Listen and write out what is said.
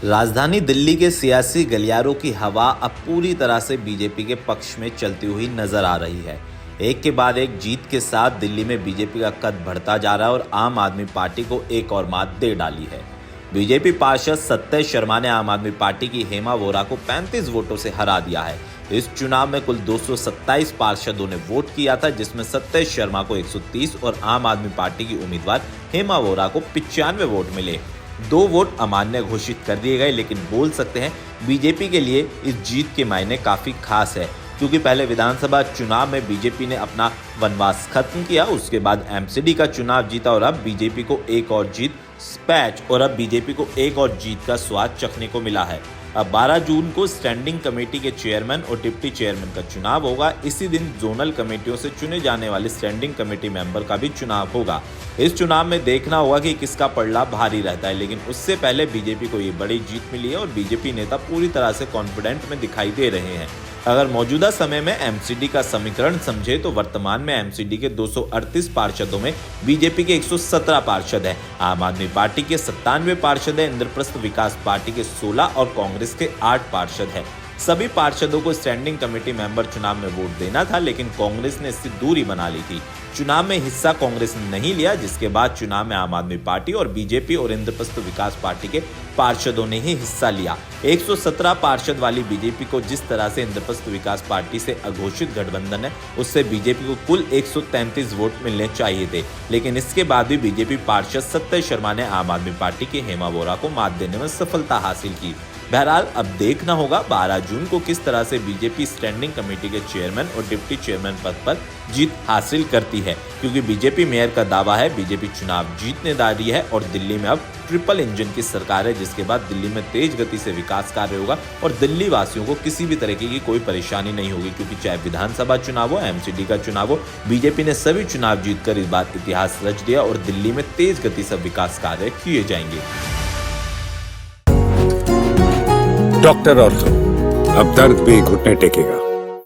राजधानी दिल्ली के सियासी गलियारों की हवा अब पूरी तरह से बीजेपी के पक्ष में चलती हुई नजर आ रही है। एक के बाद एक जीत के साथ दिल्ली में बीजेपी का कद बढ़ता जा रहा है और आम आदमी पार्टी को एक और मात दे डाली है। बीजेपी पार्षद सत्य शर्मा ने आम आदमी पार्टी की हेमा वोरा को 35 वोटों से हरा दिया है। इस चुनाव में कुल 227 पार्षदों ने वोट किया था, जिसमें सत्य शर्मा को 130 और आम आदमी पार्टी की उम्मीदवार हेमा वोरा को 95 वोट मिले। 2 वोट अमान्य घोषित कर दिए गए, लेकिन बोल सकते हैं बीजेपी के लिए इस जीत के मायने काफी खास है, क्योंकि पहले विधानसभा चुनाव में बीजेपी ने अपना वनवास खत्म किया, उसके बाद एमसीडी का चुनाव जीता और अब बीजेपी को एक और जीत पैच और अब बीजेपी को एक और जीत का स्वाद चखने को मिला है। अब 12 जून को स्टैंडिंग कमेटी के चेयरमैन और डिप्टी चेयरमैन का चुनाव होगा। इसी दिन जोनल कमेटियों से चुने जाने वाले स्टैंडिंग कमेटी मेंबर का भी चुनाव होगा। इस चुनाव में देखना होगा कि किसका पलड़ा भारी रहता है, लेकिन उससे पहले बीजेपी को ये बड़ी जीत मिली है और बीजेपी नेता पूरी तरह से कॉन्फिडेंट में दिखाई दे रहे हैं। अगर मौजूदा समय में एमसीडी का समीकरण समझे तो वर्तमान में एमसीडी के 238 पार्षदों में बीजेपी के 117 पार्षद हैं, आम आदमी पार्टी के 97 पार्षद हैं, इंद्रप्रस्थ विकास पार्टी के 16 और कांग्रेस के 8 पार्षद हैं। सभी पार्षदों को स्टैंडिंग कमेटी मेंबर चुनाव में वोट देना था, लेकिन कांग्रेस ने इससे दूरी बना ली थी। चुनाव में हिस्सा कांग्रेस ने नहीं लिया, जिसके बाद चुनाव में आम आदमी पार्टी और बीजेपी और इंद्रप्रस्थ विकास पार्टी के पार्षदों ने ही हिस्सा लिया। 117 पार्षद वाली बीजेपी को जिस तरह से इंद्रप्रस्थ विकास पार्टी से अघोषित गठबंधन है, उससे बीजेपी को कुल 133 वोट मिलने चाहिए थे, लेकिन इसके बाद भी बीजेपी पार्षद सत्य शर्मा ने आम आदमी पार्टी की हेमा वोरा को मात देने में सफलता हासिल की। बहरहाल अब देखना होगा 12 जून को किस तरह से बीजेपी स्टैंडिंग कमेटी के चेयरमैन और डिप्टी चेयरमैन पद पर जीत हासिल करती है, क्योंकि बीजेपी मेयर का दावा है बीजेपी चुनाव जीतने जा रही है और दिल्ली में अब ट्रिपल इंजन की सरकार है, जिसके बाद दिल्ली में तेज गति से विकास कार्य होगा और दिल्ली वासियों को किसी भी तरीके की कोई परेशानी नहीं होगी, क्योंकि चाहे विधानसभा चुनाव हो, एमसीडी का चुनाव हो, बीजेपी ने सभी चुनाव जीतकर इस बार इतिहास रच दिया और दिल्ली में तेज गति से विकास कार्य किए जाएंगे। डॉक्टर ऑर्थो, अब दर्द भी घुटने टेकेगा।